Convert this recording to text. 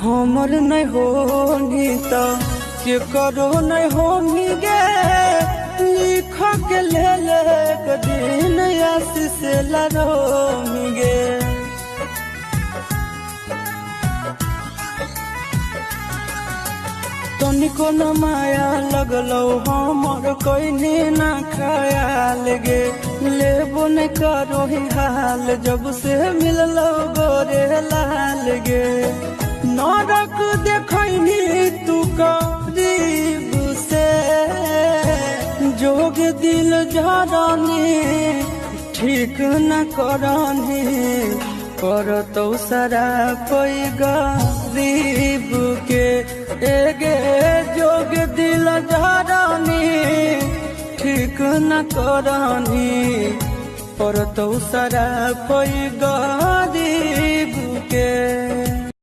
हमर नहीं होनी तो के करो नहीं होनी गे लिख के ले दिन आशीष लरोमी गे तनिको न माया लगलो हमर कोई ना ख्याल गे लेबो न करो ही हाल जब से मिललो गोरे लाल गे नरक देखनी तू करीब से जोग दिल जरानी ठीक न करानी पर तो सारा कोई गरीब के एगे जोग दिल जरानी ठीक न करानी पर तो सारा कोई गरीब के।